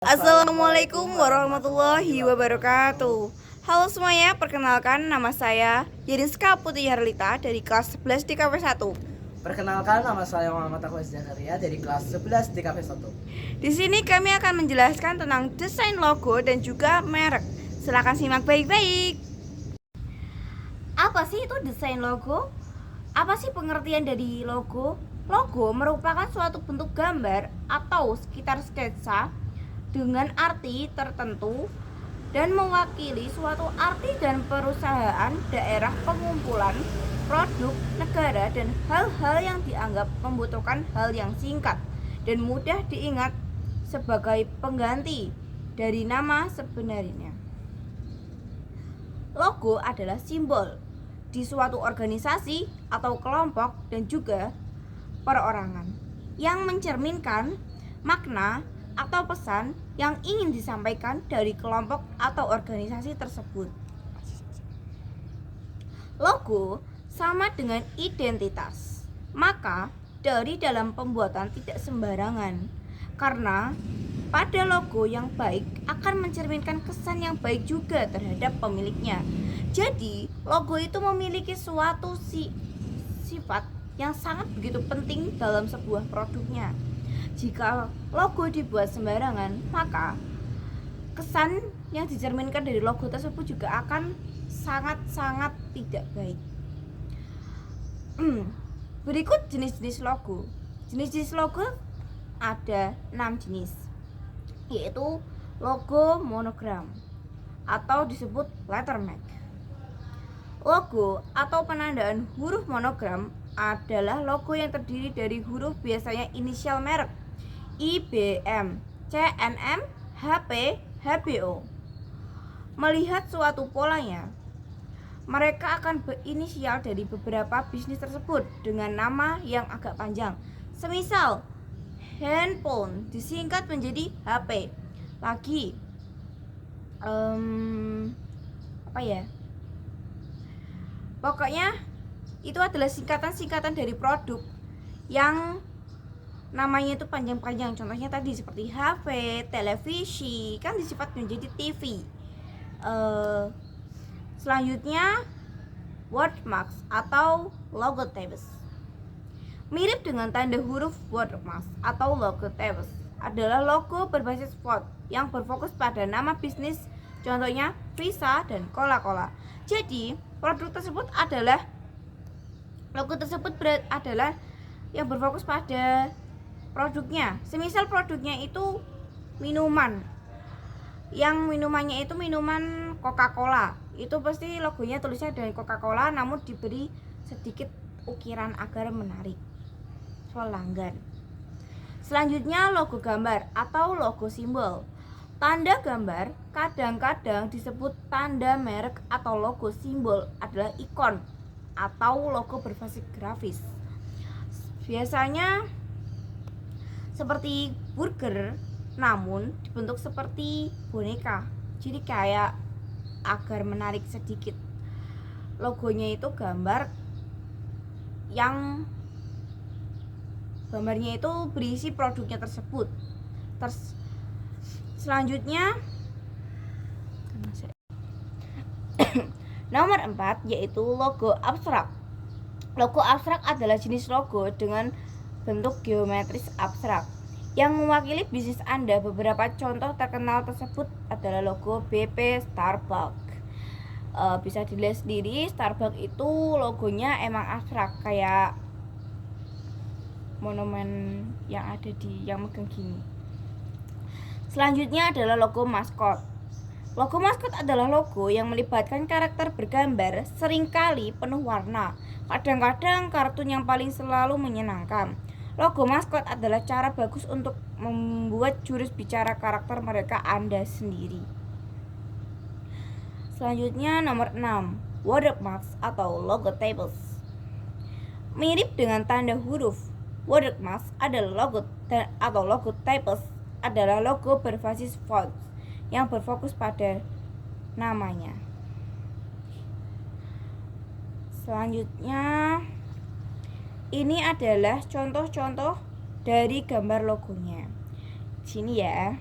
Assalamualaikum warahmatullahi wabarakatuh. Halo semuanya, perkenalkan nama saya Yerinska Putri Harlita dari kelas 11 di KP1. Perkenalkan, nama saya Muhammad Akhwas Zakaria dari kelas 11 di KP1. Di sini kami akan menjelaskan tentang desain logo dan juga merek. Silakan simak baik-baik. Apa sih itu desain logo? Apa sih pengertian dari logo? Logo merupakan suatu bentuk gambar atau sekitar sketsa dengan arti tertentu dan mewakili suatu arti dan perusahaan, daerah, pengumpulan, produk, negara, dan hal-hal yang dianggap membutuhkan hal yang singkat dan mudah diingat sebagai pengganti dari nama sebenarnya. Logo adalah simbol di suatu organisasi atau kelompok dan juga perorangan yang mencerminkan makna atau pesan yang ingin disampaikan dari kelompok atau organisasi tersebut. Logo sama dengan identitas, maka dari dalam pembuatan tidak sembarangan, karena pada logo yang baik akan mencerminkan kesan yang baik juga terhadap pemiliknya. Jadi logo itu memiliki suatu sifat yang sangat begitu penting dalam sebuah produknya. Jika logo dibuat sembarangan, maka kesan yang dicerminkan dari logo tersebut juga akan sangat-sangat tidak baik. Berikut jenis-jenis logo. Jenis-jenis logo ada 6 jenis, yaitu logo monogram atau disebut lettermark. Logo atau penandaan huruf monogram adalah logo yang terdiri dari huruf biasanya inisial merek IBM, CNM, HP, HBO. Melihat suatu polanya, mereka akan berinisial dari beberapa bisnis tersebut dengan nama yang agak panjang. Semisal handphone disingkat menjadi HP. Lagi pokoknya itu adalah singkatan-singkatan dari produk yang namanya itu panjang-panjang. Contohnya tadi seperti HP, televisi, kan disifat menjadi TV. Selanjutnya wordmarks atau logotypes. Mirip dengan tanda huruf wordmarks atau logotypes adalah logo berbasis font yang berfokus pada nama bisnis, contohnya Visa dan Coca-Cola. Jadi produk tersebut adalah logo tersebut adalah yang berfokus pada produknya. Semisal produknya itu minuman, yang minumannya itu minuman Coca-Cola, itu pasti logonya tulisnya dari Coca-Cola namun diberi sedikit ukiran agar menarik pelanggan. Selanjutnya logo gambar atau logo simbol. Tanda gambar kadang-kadang disebut tanda merek atau logo simbol adalah ikon atau logo berbasis grafis. Biasanya seperti burger namun dibentuk seperti boneka. Jadi kayak agar menarik sedikit. Logonya itu gambarnya itu berisi produknya tersebut. Selanjutnya nomor 4 yaitu logo abstrak. Logo abstrak adalah jenis logo dengan bentuk geometris abstrak yang mewakili bisnis Anda. Beberapa contoh terkenal tersebut adalah logo BP Starbucks. Bisa dilihat sendiri, Starbucks itu logonya emang abstrak kayak monumen yang ada di yang megang gini. Selanjutnya adalah logo maskot. Logo maskot adalah logo yang melibatkan karakter bergambar, seringkali penuh warna, kadang-kadang kartun yang paling selalu menyenangkan. Logo maskot adalah cara bagus untuk membuat jurus bicara karakter mereka Anda sendiri. Selanjutnya nomor 6, watermarks atau logotypes. Mirip dengan tanda huruf, watermarks adalah logotypes adalah logo berbasis font yang berfokus pada namanya. Selanjutnya ini adalah contoh-contoh dari gambar logonya. Di sini ya.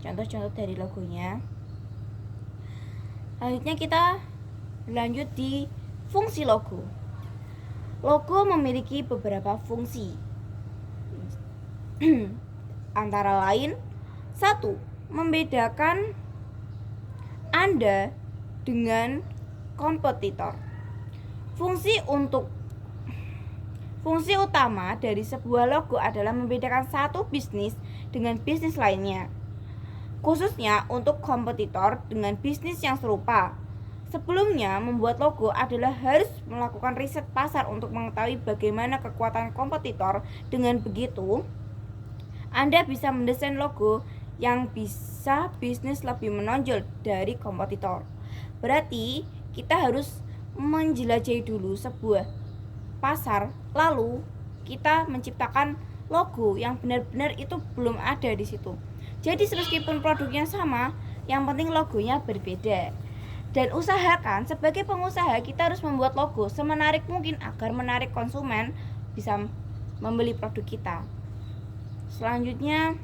contoh-contoh dari logonya. Selanjutnya kita lanjut di fungsi logo. Logo memiliki beberapa fungsi. Antara lain, 1. Membedakan Anda dengan kompetitor. Fungsi utama dari sebuah logo adalah membedakan satu bisnis dengan bisnis lainnya, khususnya untuk kompetitor dengan bisnis yang serupa. Sebelumnya, membuat logo adalah harus melakukan riset pasar untuk mengetahui bagaimana kekuatan kompetitor. Dengan begitu, Anda bisa mendesain logo yang bisa bisnis lebih menonjol dari kompetitor. Berarti, kita harus menjelajahi dulu sebuah pasar, lalu kita menciptakan logo yang benar-benar itu belum ada di situ. Jadi, meskipun produknya sama, yang penting logonya berbeda. Dan usahakan sebagai pengusaha kita harus membuat logo semenarik mungkin agar menarik konsumen bisa membeli produk kita. Selanjutnya,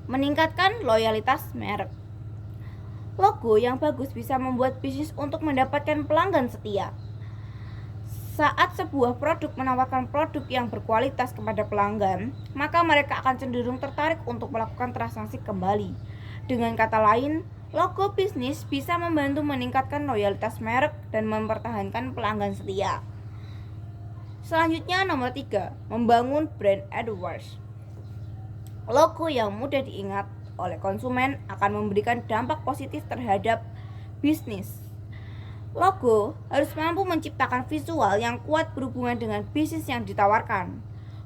meningkatkan loyalitas merek. Logo yang bagus bisa membuat bisnis untuk mendapatkan pelanggan setia. Saat sebuah produk menawarkan produk yang berkualitas kepada pelanggan, maka mereka akan cenderung tertarik untuk melakukan transaksi kembali. Dengan kata lain, logo bisnis bisa membantu meningkatkan loyalitas merek dan mempertahankan pelanggan setia. Selanjutnya nomor 3, membangun brand awareness. Logo yang mudah diingat oleh konsumen akan memberikan dampak positif terhadap bisnis. Logo harus mampu menciptakan visual yang kuat berhubungan dengan bisnis yang ditawarkan.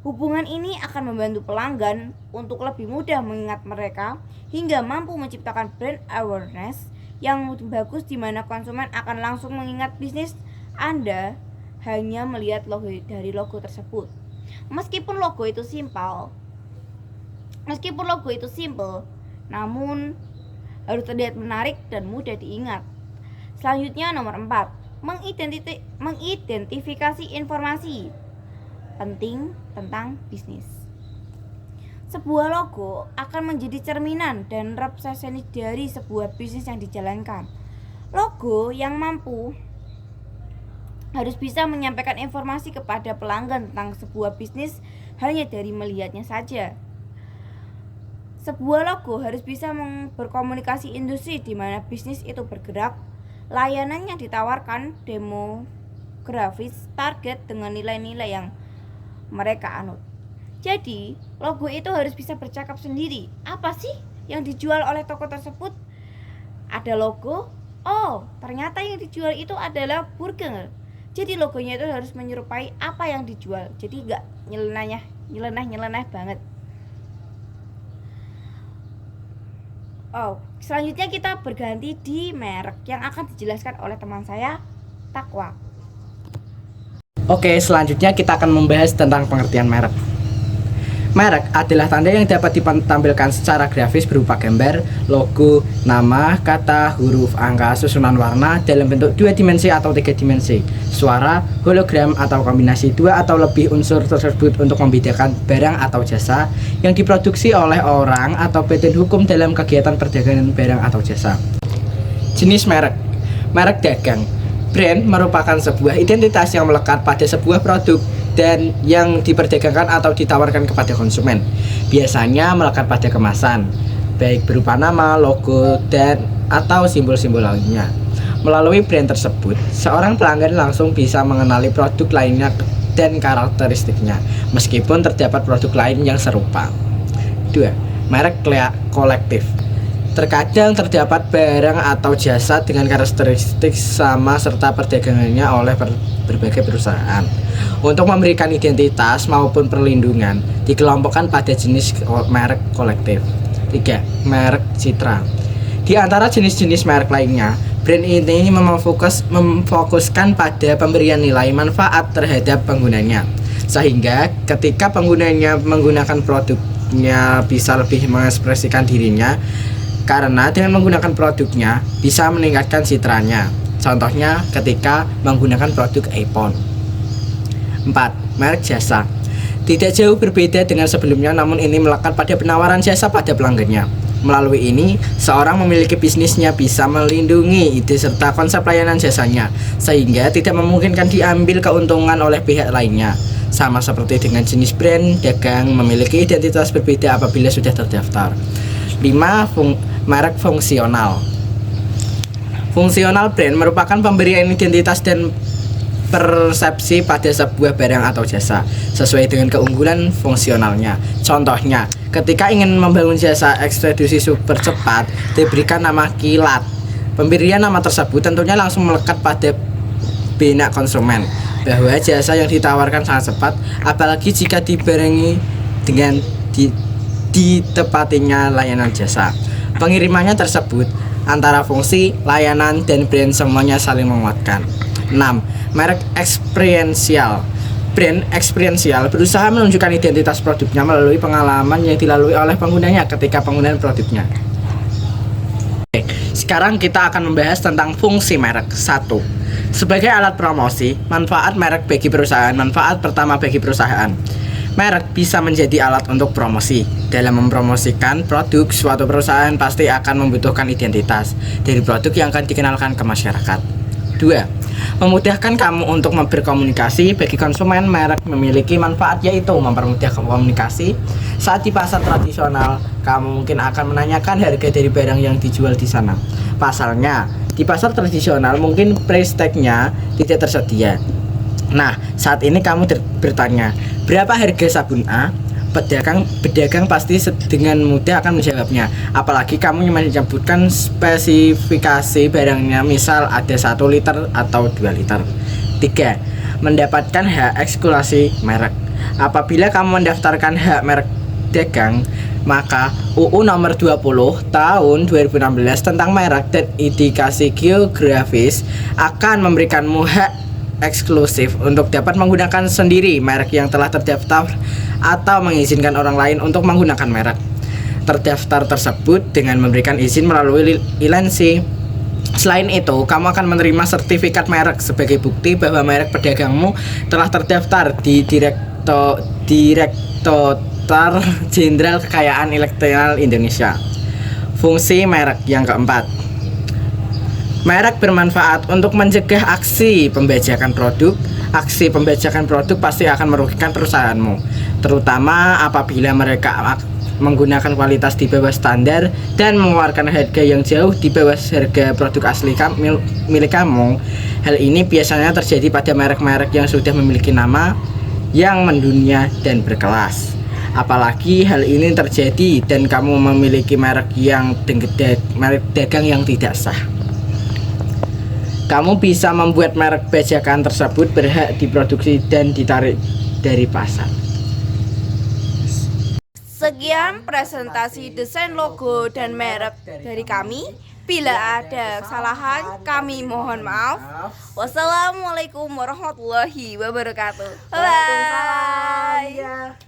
Hubungan ini akan membantu pelanggan untuk lebih mudah mengingat mereka hingga mampu menciptakan brand awareness yang bagus di mana konsumen akan langsung mengingat bisnis Anda hanya melihat logo dari logo tersebut. Meskipun logo itu simple, namun harus terlihat menarik dan mudah diingat. Selanjutnya nomor 4, mengidentifikasi informasi penting tentang bisnis. Sebuah logo akan menjadi cerminan dan representasi dari sebuah bisnis yang dijalankan. Logo yang mampu harus bisa menyampaikan informasi kepada pelanggan tentang sebuah bisnis hanya dari melihatnya saja. Sebuah logo harus bisa berkomunikasi industri di mana bisnis itu bergerak, layanan yang ditawarkan, demografis, target dengan nilai-nilai yang mereka anut. Jadi, logo itu harus bisa bercakap sendiri. Apa sih yang dijual oleh toko tersebut? Ada logo, oh ternyata yang dijual itu adalah burger. Jadi logonya itu harus menyerupai apa yang dijual. Jadi gak nyeleneh banget. Selanjutnya kita berganti di merek yang akan dijelaskan oleh teman saya, Takwa. Oke, selanjutnya kita akan membahas tentang pengertian merek. Merek adalah tanda yang dapat ditampilkan secara grafis berupa gambar, logo, nama, kata, huruf, angka, susunan warna dalam bentuk 2 dimensi atau 3 dimensi, suara, hologram, atau kombinasi 2 atau lebih unsur tersebut untuk membedakan barang atau jasa yang diproduksi oleh orang atau badan hukum dalam kegiatan perdagangan barang atau jasa. Jenis merek. Merek dagang. Brand merupakan sebuah identitas yang melekat pada sebuah produk dan yang diperdagangkan atau ditawarkan kepada konsumen. Biasanya melekat pada kemasan, baik berupa nama, logo, dan atau simbol-simbol lainnya. Melalui brand tersebut, seorang pelanggan langsung bisa mengenali produk lainnya dan karakteristiknya, meskipun terdapat produk lain yang serupa. 2. Merek kolektif. Terkadang terdapat barang atau jasa dengan karakteristik sama serta perdagangannya oleh berbagai perusahaan. Untuk memberikan identitas maupun perlindungan, dikelompokkan pada jenis merek kolektif. 3. Merek citra. Di antara jenis-jenis merek lainnya, brand ini memfokuskan pada pemberian nilai manfaat terhadap penggunanya, sehingga ketika penggunanya menggunakan produknya bisa lebih mengekspresikan dirinya. Karena dengan menggunakan produknya bisa meningkatkan citranya. Contohnya ketika menggunakan produk iPhone. 4. Merek jasa. Tidak jauh berbeda dengan sebelumnya, namun ini melekat pada penawaran jasa pada pelanggannya. Melalui ini, seorang memiliki bisnisnya bisa melindungi ide serta konsep layanan jasanya, sehingga tidak memungkinkan diambil keuntungan oleh pihak lainnya. Sama seperti dengan jenis brand, dagang memiliki identitas berbeda apabila sudah terdaftar. 5. Merek fungsional. Fungsional brand merupakan pemberian identitas dan persepsi pada sebuah barang atau jasa sesuai dengan keunggulan fungsionalnya. Contohnya, ketika ingin membangun jasa ekspedisi super cepat, diberikan nama kilat. Pemberian nama tersebut tentunya langsung melekat pada benak konsumen bahwa jasa yang ditawarkan sangat cepat, apalagi jika dibarengi dengan ditepatinya layanan jasa. Pengirimannya tersebut antara fungsi, layanan, dan brand semuanya saling menguatkan. 6. Merek eksperiensial. Brand eksperiensial berusaha menunjukkan identitas produknya melalui pengalaman yang dilalui oleh penggunanya ketika penggunaan produknya. Oke, sekarang kita akan membahas tentang fungsi merek. 1. Sebagai alat promosi, manfaat merek bagi perusahaan. Manfaat pertama bagi perusahaan. Merek bisa menjadi alat untuk promosi. Dalam mempromosikan produk, suatu perusahaan pasti akan membutuhkan identitas dari produk yang akan dikenalkan ke masyarakat. 2. Memudahkan kamu untuk berkomunikasi. Bagi konsumen, merek memiliki manfaat yaitu mempermudah komunikasi. Saat di pasar tradisional, kamu mungkin akan menanyakan harga dari barang yang dijual di sana. Pasalnya, di pasar tradisional mungkin price tag-nya tidak tersedia. Nah, saat ini kamu bertanya, berapa harga sabun A? Pedagang pasti dengan mudah akan menjawabnya. Apalagi kamu menyebutkan spesifikasi barangnya, misal ada 1 liter atau 2 liter. 3. Mendapatkan hak eksklusi merek. Apabila kamu mendaftarkan hak merek dagang, maka UU nomor 20 tahun 2016 tentang merek dan indikasi geografis akan memberikanmu hak eksklusif untuk dapat menggunakan sendiri merek yang telah terdaftar atau mengizinkan orang lain untuk menggunakan merek terdaftar tersebut dengan memberikan izin melalui lisensi. Selain itu, kamu akan menerima sertifikat merek sebagai bukti bahwa merek pedagangmu telah terdaftar di Direktorat Jenderal Kekayaan Intelektual Indonesia. Fungsi merek yang keempat. Merek bermanfaat untuk mencegah aksi pembajakan produk. Aksi pembajakan produk pasti akan merugikan perusahaanmu, terutama apabila mereka menggunakan kualitas di bawah standar dan mengeluarkan harga yang jauh di bawah harga produk asli milik kamu. Hal ini biasanya terjadi pada merek-merek yang sudah memiliki nama yang mendunia dan berkelas. Apalagi hal ini terjadi dan kamu memiliki merek dagang yang tidak sah. Kamu bisa membuat merek bajakan tersebut berhak diproduksi dan ditarik dari pasar. Sekian presentasi desain logo dan merek dari kami. Bila ada kesalahan, kami mohon maaf. Wassalamualaikum warahmatullahi wabarakatuh. Bye.